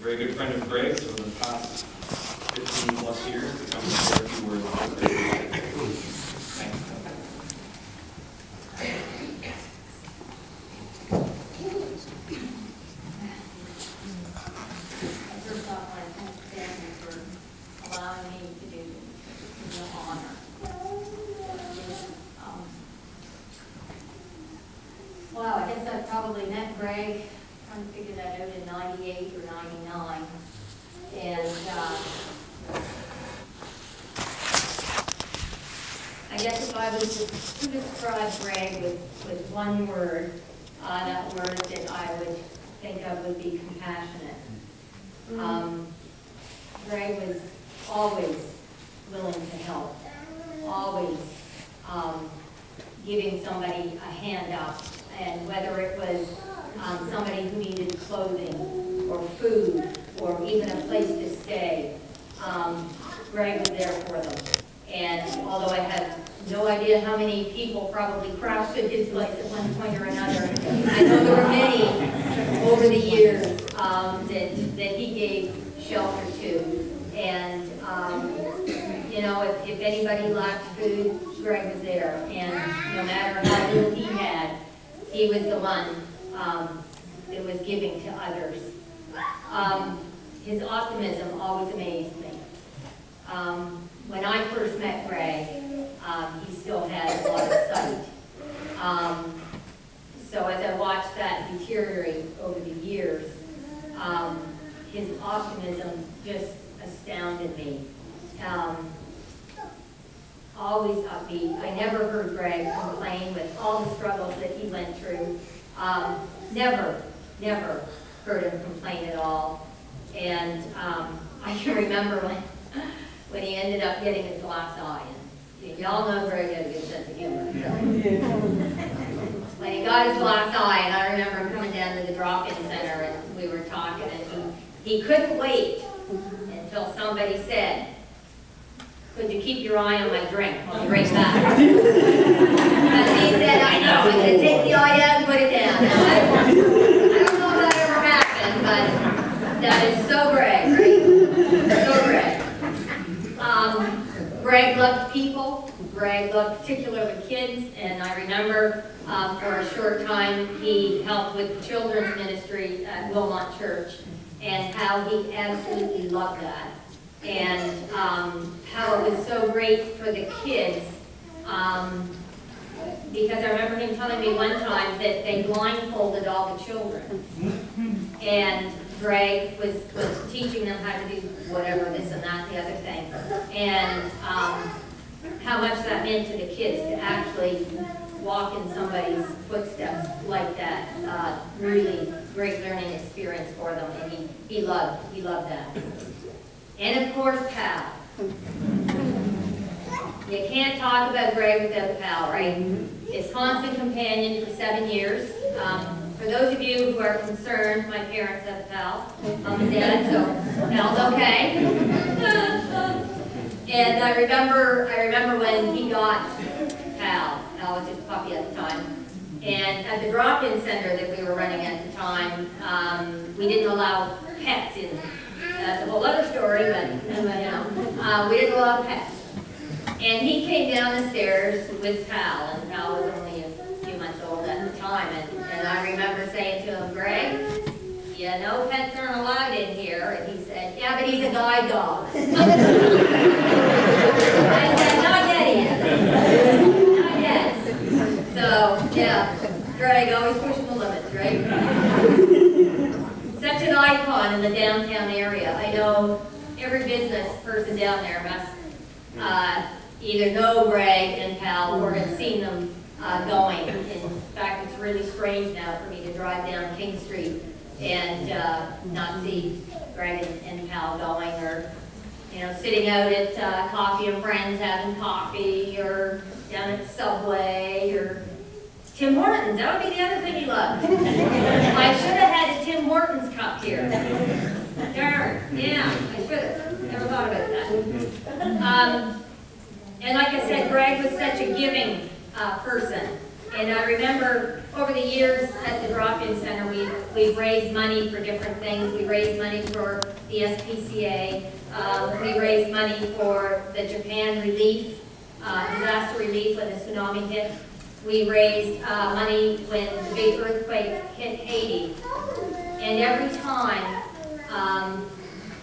very good friend of Greg's for the past 15 plus years to come and share a few words with us. Thanks. First off, I thank family for allowing me to do the honor. Wow, I guess I probably met Greg, trying to figure that out, in 98 or 99. And I guess if I was to describe Greg with one word, that word that I would think of would be compassionate. Greg was always willing to help, always giving somebody a hand up, and whether it was somebody who needed clothing or food or even a place to stay, Greg was there for them. And although I have no idea how many people probably crashed at his place at one point or another, I know there were many over the years that he gave shelter to. And you know, if anybody lacked food, Greg was there. And no matter how little he had, he was the one that was giving to others. His optimism always amazed me. When I first met Greg, he still had a lot of sight. So as I watched that deteriorate over the years, his optimism just astounded me. Always upbeat. I never heard Greg complain with all the struggles that he went through. Never heard him complain at all. And I can remember when he ended up getting his glass eye. And y'all know Greg had a good sense of humor. When he got his glass eye, and I remember him coming down to the drop-in center, and we were talking, and he couldn't wait until somebody said, "Could you keep your eye on my drink? I'll be right back." And he said, "I know, I'm going to take the eye out and put it down." Now, I don't know if that ever happened, but that is so Greg, right? So Greg. Greg loved people. Greg loved particularly kids, and I remember for a short time he helped with the children's ministry at Gillmor Church, and how he absolutely loved that. And how it was so great for the kids, because I remember him telling me one time that they blindfolded all the children, and Greg was teaching them how to do whatever, this and that, the other thing, and how much that meant to the kids to actually walk in somebody's footsteps like that. Really great learning experience for them, and he loved that. And of course, Pal. You can't talk about Greg without Pal, right? His constant companion for 7 years. For those of you who are concerned, my parents have Pal, mom and dad, so Pal's okay. And I remember when he got Pal. Pal was just a puppy at the time. And at the drop-in center that we were running at the time, we didn't allow pets in. That's a whole other story, but you know, we didn't allow pets. And he came down the stairs with Pal, and Pal was only a few months old at the time. And I remember saying to him, "Greg, you know pets aren't allowed in here." And he said, "Yeah, but he's a guide dog." I said, "Not yet, Ian. Not yet." So, yeah, Greg, always pushing the limits, right? Such an icon in the downtown area. I know every business person down there must either know Greg and Pal or have seen them going. In fact, it's really strange now for me to drive down King Street and not see Greg and Pal going, or sitting out at Coffee and Friends having coffee, or down at Subway, or Tim Hortons. That would be the other thing he loved. I should have had a Tim Hortons cup here. Darn, yeah, I should have. Never thought about that. And like I said, Greg was such a giving person. And I remember over the years at the drop-in center, we've raised money for different things. We raised money for the SPCA. We raised money for the Japan relief, disaster relief when the tsunami hit. We raised money when the big earthquake hit Haiti. And every time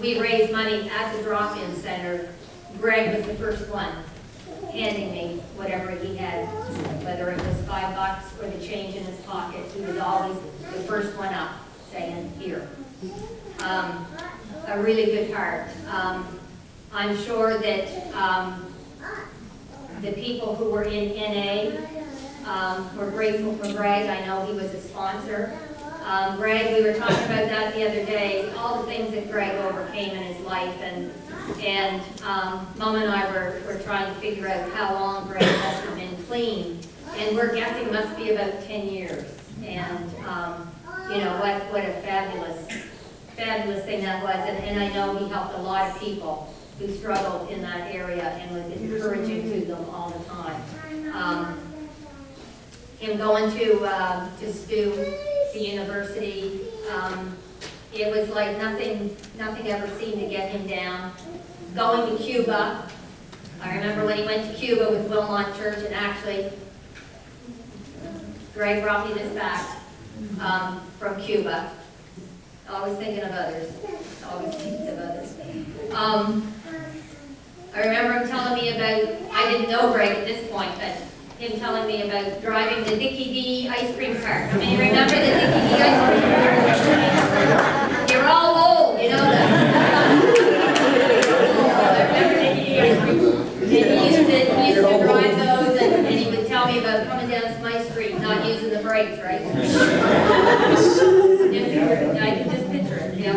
we raised money at the drop-in center, Greg was the first one handing me whatever he had, whether it was $5 or the change in his pocket. He was always the first one up, saying, here. A really good heart. I'm sure that the people who were in NA were grateful for Greg. I know he was a sponsor. Greg, we were talking about that the other day, all the things that Greg overcame in his life, and Mom and I were trying to figure out how long Greg must have been clean, and we're guessing must be about 10 years. And you know, what a fabulous thing that was, and I know he helped a lot of people who struggled in that area and was encouraging to them all the time. Him going to STU, the university, it was like nothing ever seemed to get him down. Going to Cuba, I remember when he went to Cuba with Wilmot Church, and actually, Greg brought me this back from Cuba. Always thinking of others. Always thinking of others. I remember him telling me about, I didn't know Greg at this point, but him telling me about driving the Dickie D ice cream cart. I mean, you remember the Dickie D ice cream cart? You're all old, you know that. I remember Dickie D ice cream. And he used to drive those, and he would tell me about coming down Smythe Street, not using the brakes, right? I can just picture it, yeah.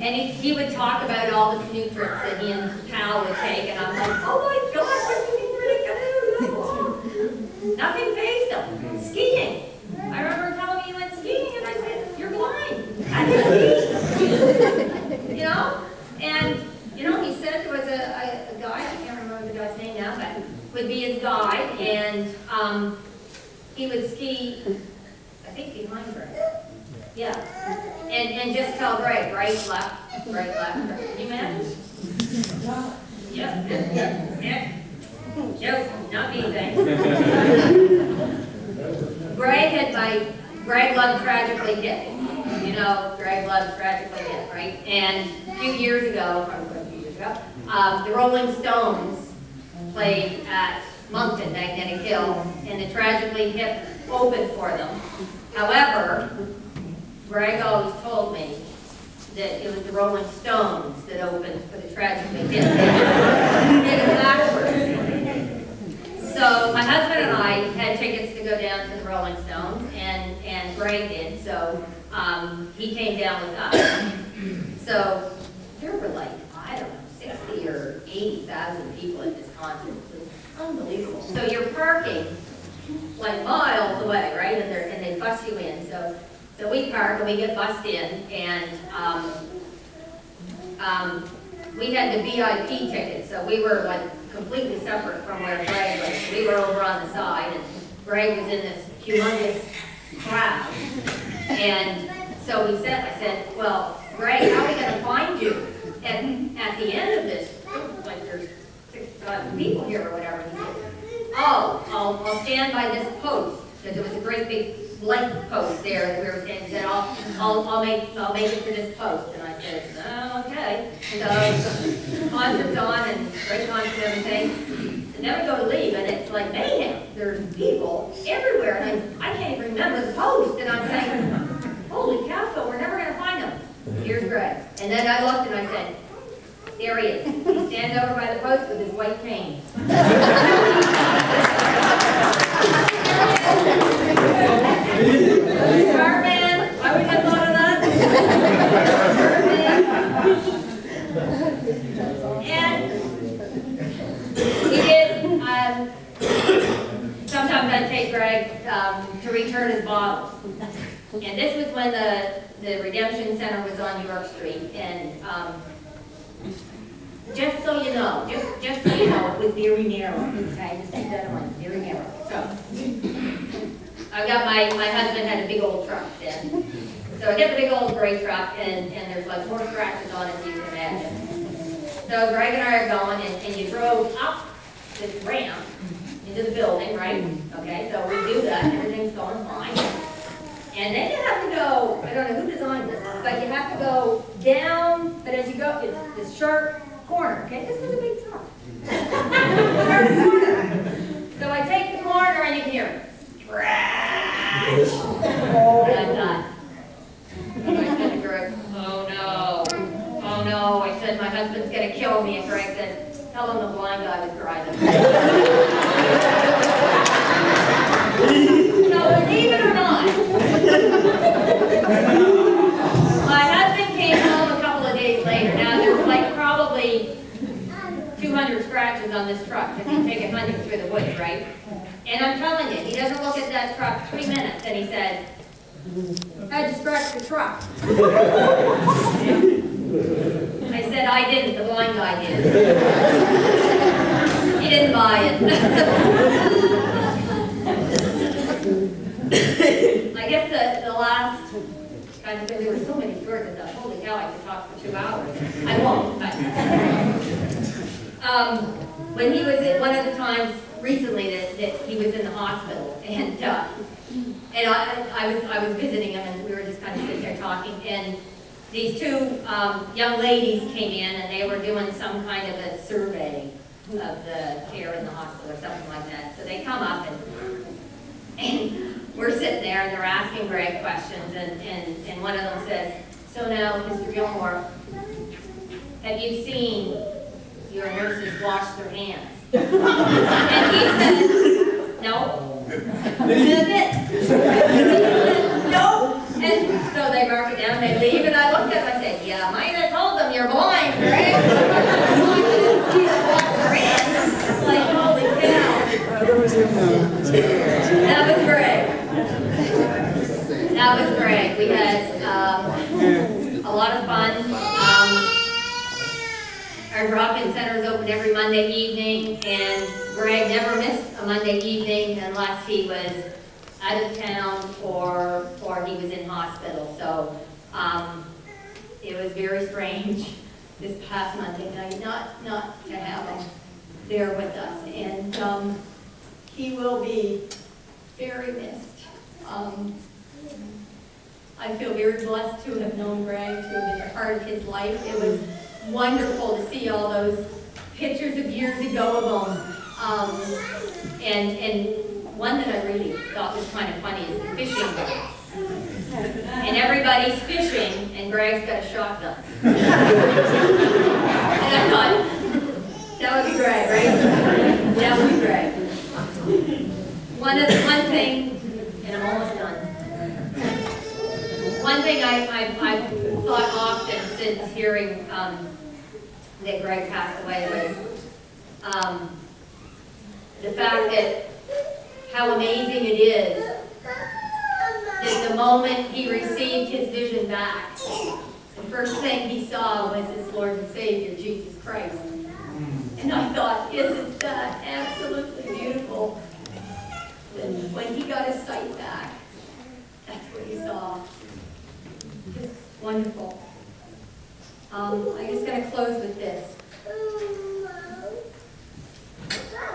And he would talk about all the canoe trips that he and Pal would take, and I'm like, oh my gosh, what can you really canoe? Nothing fazed him. Skiing. I remember him telling me he went skiing, and I said, you're blind. I can ski. You know? And, you know, he said there was a guy, I can't remember the guy's name now, but would be his guide, and he would ski, I think behind Greg. Yeah. And just tell Greg, right, left. Can you imagine? Yep. Nope, not me, thanks. Greg loved Tragically Hip. You know, Greg loved Tragically Hip, right? And a few years ago, the Rolling Stones played at Moncton, Magnetic Hill, and the Tragically Hip opened for them. However, Greg always told me that it was the Rolling Stones that opened for the Tragically Hip. Did it backwards. So my husband and I had tickets to go down to the Rolling Stones, and Greg did, so he came down with us. So there were like, I don't know, 60 or 80,000 people at this concert. It was unbelievable. So you're parking like miles away, right? And they bus you in. So we park and we get bussed in, and we had the VIP ticket, so we were like completely separate from where Greg was. We were over on the side, and Greg was in this humongous crowd. And so I said, well, Greg, how are we going to find you at the end of this? Like there's 6,000 people here or whatever. He said, oh, I'll stand by this post, because there was a great big light post there that we were standing. He said, I'll make it to this post. And I said, oh, okay. So concert's on, and great concert and everything. And then we go to leave, and it's like mayhem. There's people everywhere, and I can't even remember the post. And I'm saying, holy cow, so we're never going to find him. Here's Greg. And then I looked and I said, there he is. He stands over by the post with his white cane. Carman, I would have thought of that. And he did, sometimes I'd take Greg to return his bottles. And this was when the Redemption Center was on York Street. And just so you know, just so you know, it was very narrow. Okay, just keep that in mind, very narrow. So I've got my husband had a big old truck then. So I get the big old gray truck, and there's like more scratches on it than you can imagine. So Greg and I are going, and you drove up this ramp into the building, right? Okay, so we do that, and everything's going fine. And then you have to go, I don't know who designed this, but you have to go down, but as you go, it's this sharp corner, okay? This was a big truck. Sharp corner. So I take the corner, and you can hear it. Crash! And I'm done. And I said to Greg, oh no, I said, my husband's gonna kill me, and Greg said, tell him the blind guy was driving. So believe it or not, my husband came home a couple of days later. Now there's like probably 200 scratches on this truck, because he's taken hunting through the woods, right? And I'm telling you, he doesn't look at that truck 3 minutes, and he says, I had to scratch the truck. I said, I didn't, the blind guy did. He didn't buy it. I guess the last kind of thing, there were so many stories of that. Holy cow, I could talk for 2 hours. I won't, but when he was at one of the times recently that he was in the hospital, and I was visiting him, and we were just kind of sitting there talking, and these two young ladies came in, and they were doing some kind of a survey of the care in the hospital or something like that. So they come up, and we're sitting there, and they're asking Greg questions, and one of them says, so now, Mr. Gillmor, have you seen your nurses wash their hands? And he said, no. That's it. No. And so they mark it down, they leave, and I looked at them, I said, yeah, might have told them you're blind, Greg. Like, holy cow. That was Greg. That was Greg. We had a lot of fun. Our drop-in center is open every Monday evening, and Greg never missed a Monday evening unless he was out of town or he was in hospital. So it was very strange this past Monday night not to have him there with us, and he will be very missed. I feel very blessed to have known Greg, to have been a part of his life. It was wonderful to see all those pictures of years ago of him. And one that I really thought was kind of funny is the fishing boat. And everybody's fishing, and Greg's got a shotgun. And I thought, that would be Greg, right? That would be Greg. One thing, and I'm almost done. One thing I've thought often since hearing that Greg passed away was the fact that how amazing it is that the moment he received his vision back, the first thing he saw was his Lord and Savior, Jesus Christ. And I thought, isn't that absolutely beautiful? That when he got his sight back, that's what he saw. Just wonderful. I'm just going to close with this.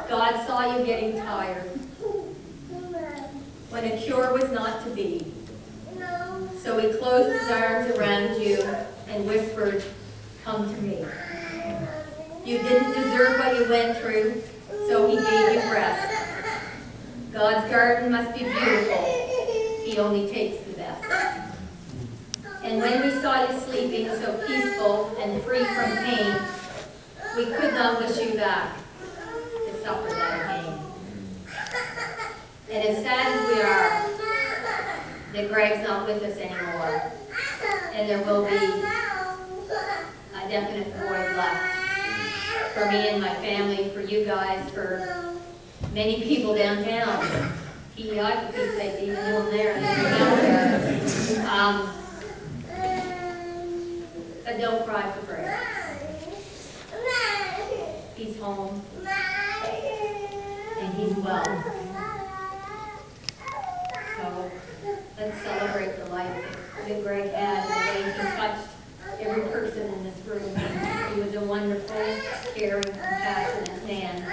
God saw you getting tired when a cure was not to be. So he closed his arms around you and whispered, come to me. You didn't deserve what you went through, so he gave you rest. God's garden must be beautiful. He only takes the best. And when we saw you sleeping so peaceful and free from pain, we could not wish you back to suffer that pain. And as sad as we are that Greg's not with us anymore, and there will be a definite void left for me and my family, for you guys, for many people downtown. PEI, for Pete's sake, even knew him there and down there. But don't cry for Greg. He's home, and he's well. let's celebrate the life that Greg had, and the way he touched every person in this room. He was a wonderful, caring, compassionate man.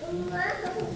Thank you.